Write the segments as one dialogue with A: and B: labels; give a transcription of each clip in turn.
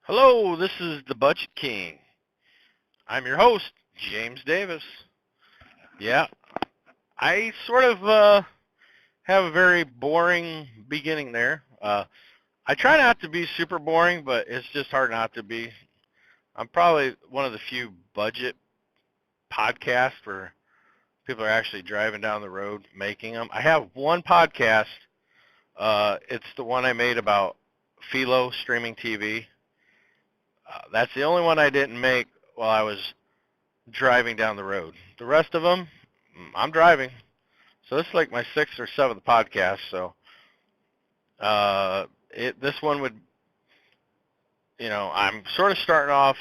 A: Hello, this is the Budget King. I'm your host, James Davis. Yeah, I sort of have a very boring beginning there. I try not to be super boring, but it's just hard not to be. I'm probably one of the few budget podcasts where people are actually driving down the road making them. I have one podcast. It's the one I made about Philo streaming TV. That's the only one I didn't make while I was driving down the road. The rest of them, I'm driving. So this is like my sixth or seventh podcast. So this one would, I'm sort of starting off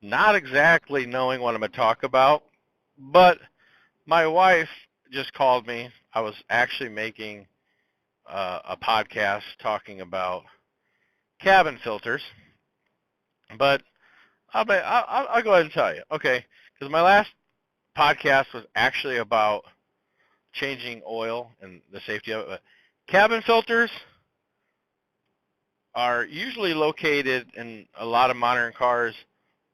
A: not exactly knowing what I'm going to talk about, but my wife just called me. I was actually making a podcast talking about cabin filters, but I'll go ahead and tell you, okay? Because my last podcast was actually about changing oil and the safety of it. But cabin filters are usually located in a lot of modern cars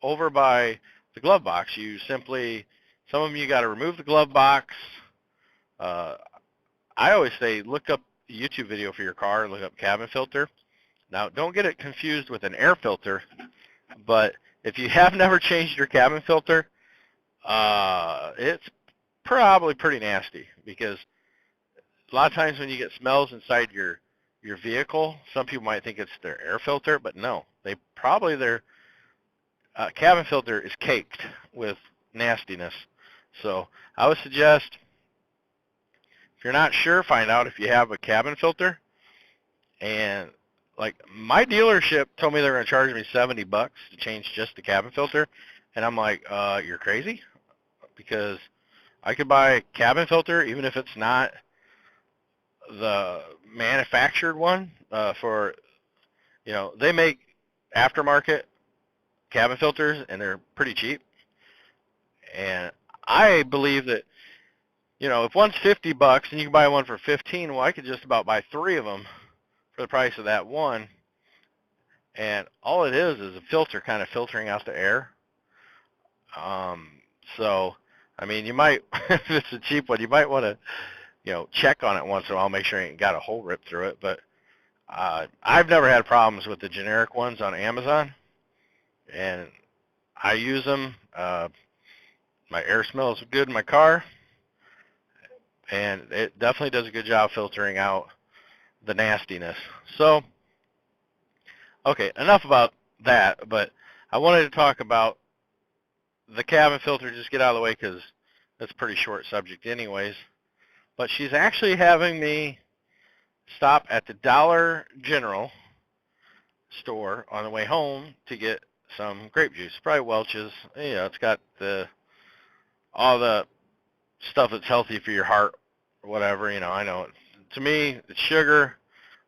A: over by the glove box. Some of them you got to remove the glove box. Uh, I always say look up a YouTube video for your car, look up cabin filter. Now, don't get it confused with an air filter, but if you have never changed your cabin filter, it's probably pretty nasty because a lot of times when you get smells inside your vehicle, some people might think it's their air filter, but no, their cabin filter is caked with nastiness. So I would suggest if you're not sure, find out if you have a cabin filter. And like my dealership told me they were going to charge me $70 to change just the cabin filter, and I'm like, you're crazy, because I could buy a cabin filter even if it's not the manufactured one they make aftermarket cabin filters and they're pretty cheap. And I believe that, if one's $50 and you can buy one for 15, well, I could just about buy three of them for the price of that one. And all it is a filter kind of filtering out the air. So, I mean, you might, if it's a cheap one, you might want to, check on it once in a while, make sure you ain't got a hole ripped through it. But I've never had problems with the generic ones on Amazon, and I use them. My air smells good in my car, and it definitely does a good job filtering out the nastiness. So, okay, enough about that, but I wanted to talk about the cabin filter, just get out of the way because that's a pretty short subject anyways. But she's actually having me stop at the Dollar General store on the way home to get some grape juice, probably Welch's. It's got all the stuff that's healthy for your heart or whatever. I know to me it's sugar,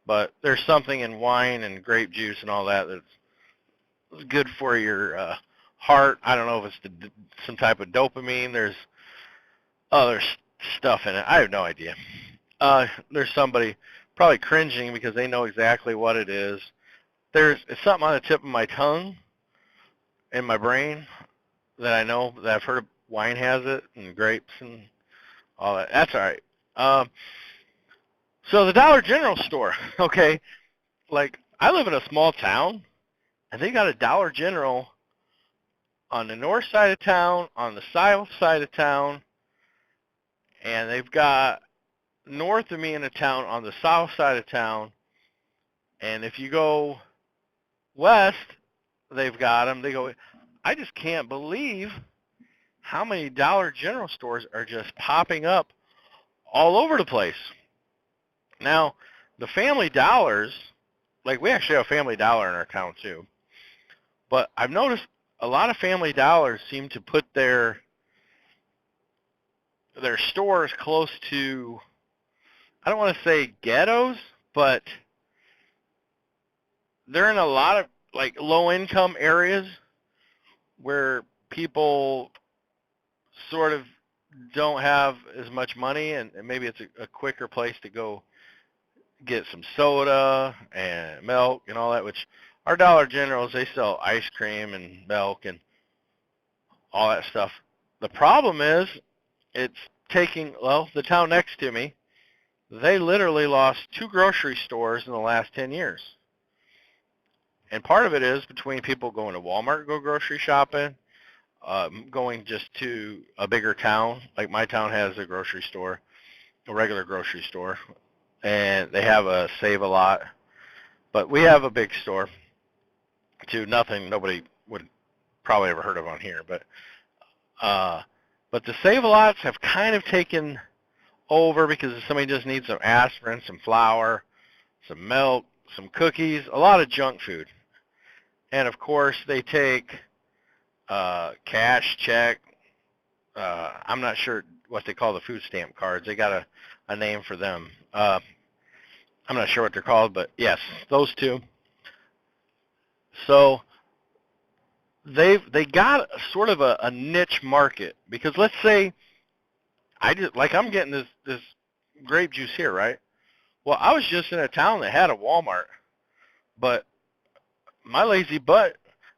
A: but there's something in wine and grape juice and all that that's good for your heart. I don't know if it's some type of dopamine. There's other stuff in it. I have no idea. There's somebody probably cringing because they know exactly what it is. It's something on the tip of my tongue in my brain that I know that I've heard wine has it and grapes and all that. That's all right. So the Dollar General store, okay, like I live in a small town, and they got a Dollar General on the north side of town, on the south side of town, and they've got north of me in a town on the south side of town, and if you go west, they've got them. I just can't believe how many Dollar General stores are just popping up all over the place. Now, the Family Dollars, like we actually have a Family Dollar in our town too, but I've noticed a lot of Family Dollars seem to put their stores close to, I don't want to say ghettos, but they're in a lot of like low-income areas where people sort of don't have as much money, and maybe it's a quicker place to go get some soda and milk and all that, which our Dollar Generals, they sell ice cream and milk and all that stuff. The problem is it's the town next to me, they literally lost 2 grocery stores in the last 10 years. And part of it is between people going to Walmart to go grocery shopping, going just to a bigger town. Like my town has a grocery store, a regular grocery store, and they have a Save-A-Lot. But we have a big store, too. Nothing nobody would probably ever heard of on here. But the Save-A-Lots have kind of taken over because if somebody just needs some aspirin, some flour, some milk, some cookies, a lot of junk food. And, of course, they take cash, check. I'm not sure what they call the food stamp cards. They got a name for them. I'm not sure what they're called, but, yes, those two. So they got sort of a niche market because let's say I'm getting this grape juice here, right? Well, I was just in a town that had a Walmart, but my lazy butt,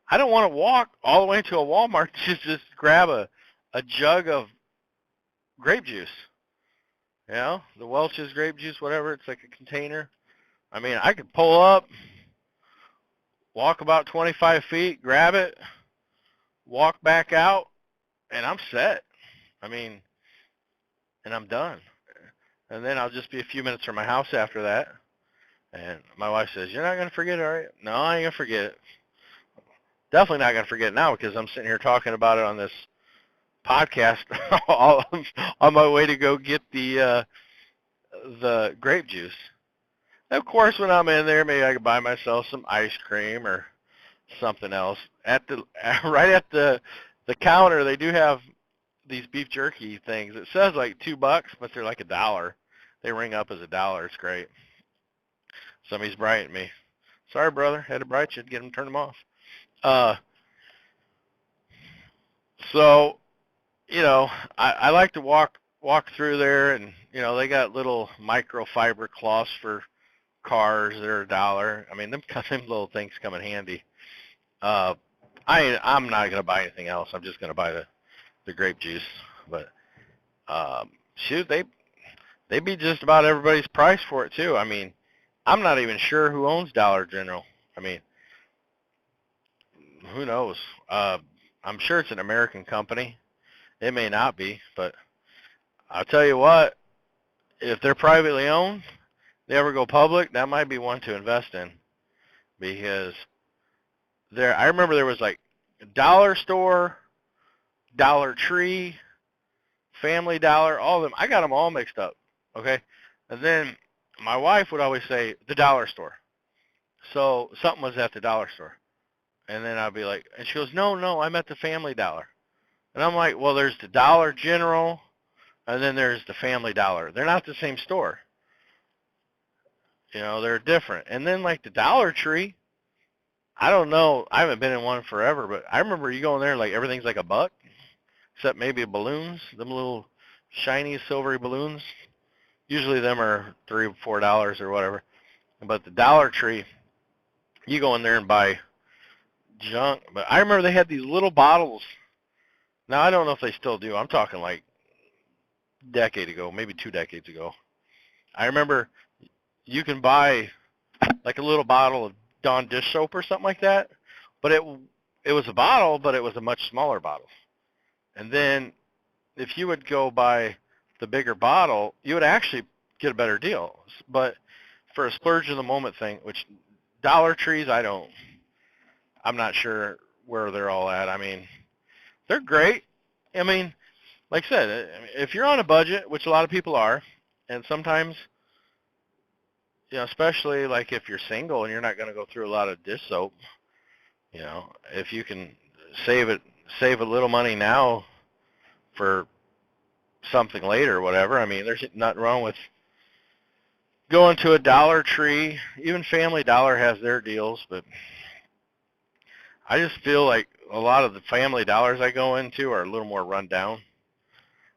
A: I don't want to walk all the way to a Walmart to just grab a jug of grape juice. You know, the Welch's grape juice, whatever. It's like a container. I mean, I could pull up, walk about 25 feet, grab it, walk back out, and I'm set. I mean, and I'm done. And then I'll just be a few minutes from my house after that. And my wife says, "You're not going to forget it, are you?" No, I ain't going to forget it. Definitely not going to forget it now because I'm sitting here talking about it on this podcast on my way to go get the grape juice. And of course, when I'm in there, maybe I could buy myself some ice cream or something else. Right at the counter, they do have these beef jerky things. It says like $2, but they're like $1. They ring up as $1. It's great. Somebody's brighting me. Sorry, brother. Had to bright you to get them, turn them off. So, you know, I like to walk through there, and you know they got little microfiber cloths for cars that are $1. I mean, them little things come in handy. I'm not gonna buy anything else. I'm just gonna buy the grape juice. But shoot, they beat just about everybody's price for it too. I mean, I'm not even sure who owns Dollar General. I mean, who knows? I'm sure it's an American company. It may not be, but I'll tell you what, if they're privately owned, they ever go public, that might be one to invest in because I remember there was like a dollar store, Dollar Tree, Family Dollar, all of them. I got them all mixed up, okay? And then my wife would always say the dollar store. So something was at the dollar store. And then I'd be like, and she goes, no, I'm at the Family Dollar. And I'm like, well, there's the Dollar General, and then there's the Family Dollar. They're not the same store. You know, they're different. And then like the Dollar Tree, I don't know. I haven't been in one forever, but I remember you go in there like everything's like $1, except maybe balloons, them little shiny silvery balloons. Usually them are $3 or $4 or whatever. But the Dollar Tree, you go in there and buy junk. But I remember they had these little bottles. Now, I don't know if they still do. I'm talking like a decade ago, maybe 2 decades ago. I remember you can buy like a little bottle of Dawn dish soap or something like that. But it was a bottle, but it was a much smaller bottle. And then if you would go buy the bigger bottle, you would actually get a better deal. But for a splurge in the moment thing, which Dollar Trees, I'm not sure where they're all at. I mean, they're great. I mean, like I said, if you're on a budget, which a lot of people are, and sometimes, you know, especially like if you're single and you're not going to go through a lot of dish soap, you know, if you can save a little money now for something later or whatever. I mean, there's nothing wrong with going to a Dollar Tree. Even Family Dollar has their deals, but I just feel like a lot of the Family Dollars I go into are a little more run down.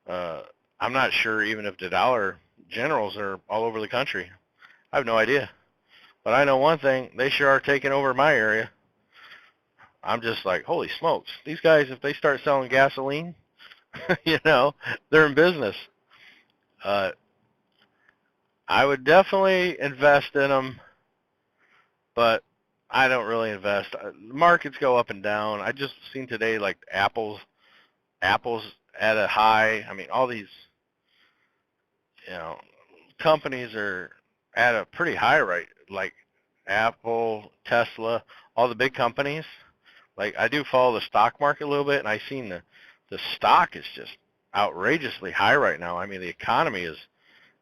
A: I'm not sure even if the Dollar Generals are all over the country. I have no idea. But I know one thing, they sure are taking over my area. I'm just like, holy smokes. These guys, if they start selling gasoline, they're in business. Uh, I would definitely invest in them, but I don't really invest. Markets go up and down. I just seen today like Apple's at a high. I mean, all these, you know, companies are at a pretty high rate, like Apple, Tesla, all the big companies. Like I do follow the stock market a little bit, and I seen the stock is just outrageously high right now. I mean, the economy is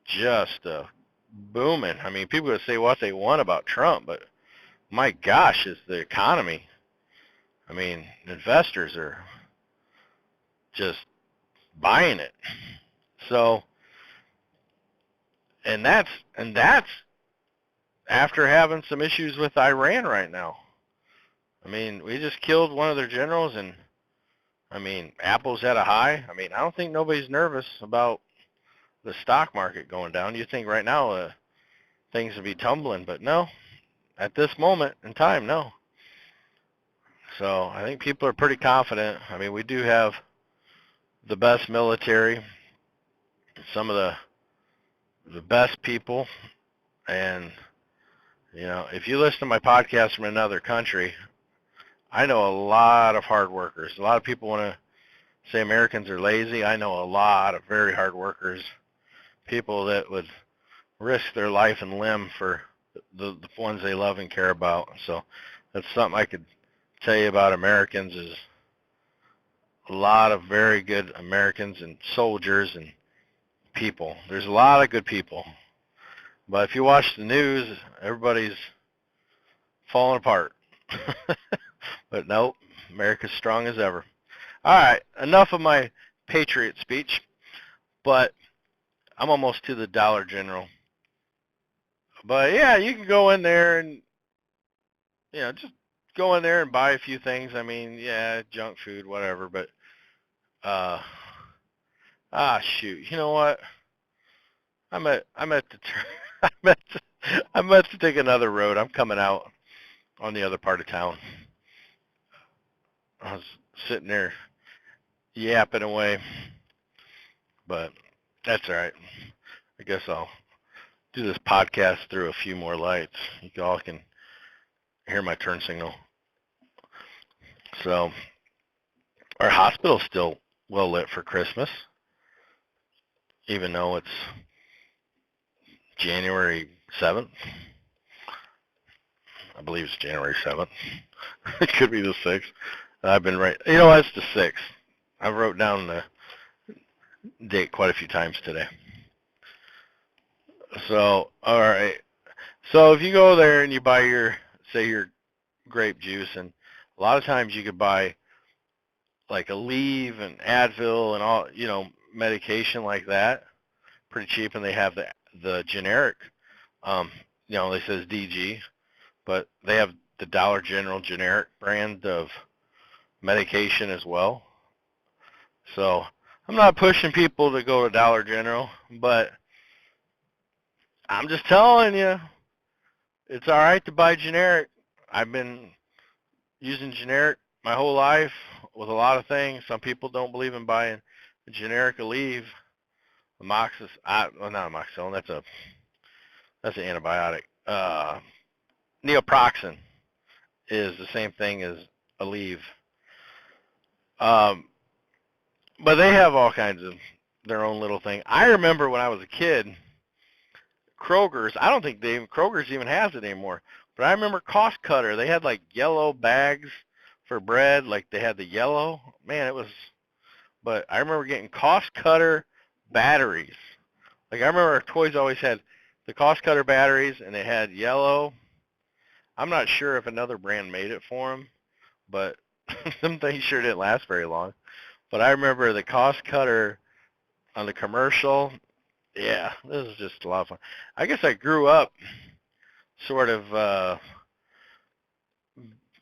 A: just booming. I mean, people would say what they want about Trump, but my gosh, is the economy. I mean, investors are just buying it. So, and that's after having some issues with Iran right now. I mean, we just killed one of their generals, and I mean, Apple's at a high. I mean, I don't think nobody's nervous about the stock market going down. You think right now things would be tumbling, but no, at this moment in time, no. So I think people are pretty confident. I mean, we do have the best military, some of the best people, and if you listen to my podcast from another country, I know a lot of hard workers. A lot of people want to say Americans are lazy. I know a lot of very hard workers, people that would risk their life and limb for the ones they love and care about. So that's something I could tell you about Americans is a lot of very good Americans and soldiers and people. There's a lot of good people. But if you watch the news, everybody's falling apart. But nope, America's strong as ever. All right, enough of my patriot speech, but I'm almost to the Dollar General. But yeah, you can go in there and just go in there and buy a few things. I mean, yeah, junk food, whatever, but shoot, you know what? I'm at the I'm at to take another road. I'm coming out on the other part of town. I was sitting there yapping away, but that's all right. I guess I'll do this podcast through a few more lights. You all can hear my turn signal. So our hospital's still well lit for Christmas, even though it's January 7th. I believe it's January 7th. It could be the 6th. I've been right. You know, it's the 6th. I wrote down the date quite a few times today. So, all right. So if you go there and you buy your grape juice, and a lot of times you could buy like Aleve and Advil and all, medication like that, pretty cheap, and they have the generic, they says DG, but they have the Dollar General generic brand of medication as well. So I'm not pushing people to go to Dollar General, but I'm just telling you, it's all right to buy generic. I've been using generic my whole life with a lot of things. Some people don't believe in buying generic Aleve, not amoxicillin. That's an antibiotic. Neoproxen is the same thing as Aleve. But they have all kinds of their own little thing. I remember when I was a kid, Kroger's, I don't think Kroger's even has it anymore. But I remember Cost Cutter. They had like yellow bags for bread, like they had the yellow. Man, but I remember getting Cost Cutter batteries. Like I remember our toys always had the Cost Cutter batteries, and they had yellow. I'm not sure if another brand made it for them, but some things sure didn't last very long. But I remember the Cost Cutter on the commercial. Yeah, this is just a lot of fun. I guess I grew up sort of,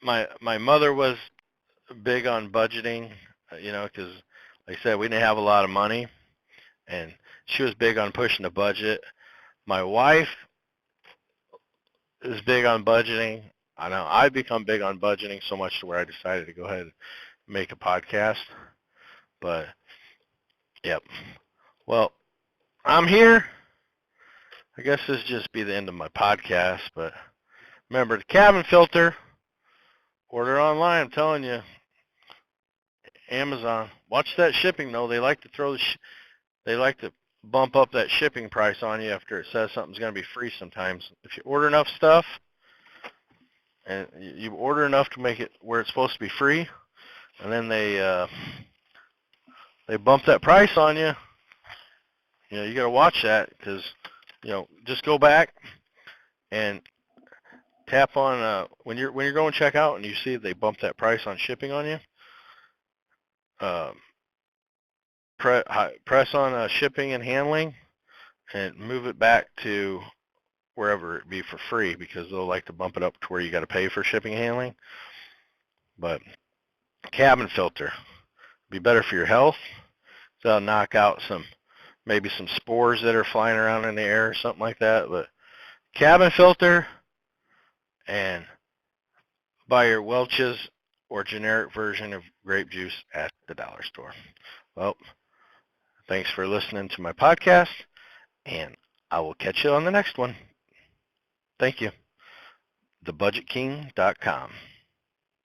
A: my mother was big on budgeting, because like I said, we didn't have a lot of money, and she was big on pushing the budget. My wife is big on budgeting. I know I've become big on budgeting so much to where I decided to go ahead and make a podcast. But, yep. Well, I'm here. I guess this just be the end of my podcast. But remember, the cabin filter, order online. I'm telling you, Amazon. Watch that shipping, though. They like to they like to bump up that shipping price on you after it says something's going to be free sometimes. If you order enough stuff, and you order enough to make it where it's supposed to be free, and then they bump that price on you. You know, you got to watch that because, you know, just go back and tap on when you're going to check out and you see they bump that price on shipping on you. Press on shipping and handling and move it back to wherever it be for free because they'll like to bump it up to where you got to pay for shipping and handling. But cabin filter be better for your health. That'll knock out maybe some spores that are flying around in the air or something like that. But cabin filter and buy your Welch's or generic version of grape juice at the dollar store. Well, thanks for listening to my podcast, and I will catch you on the next one. Thank you. TheBudgetKing.com.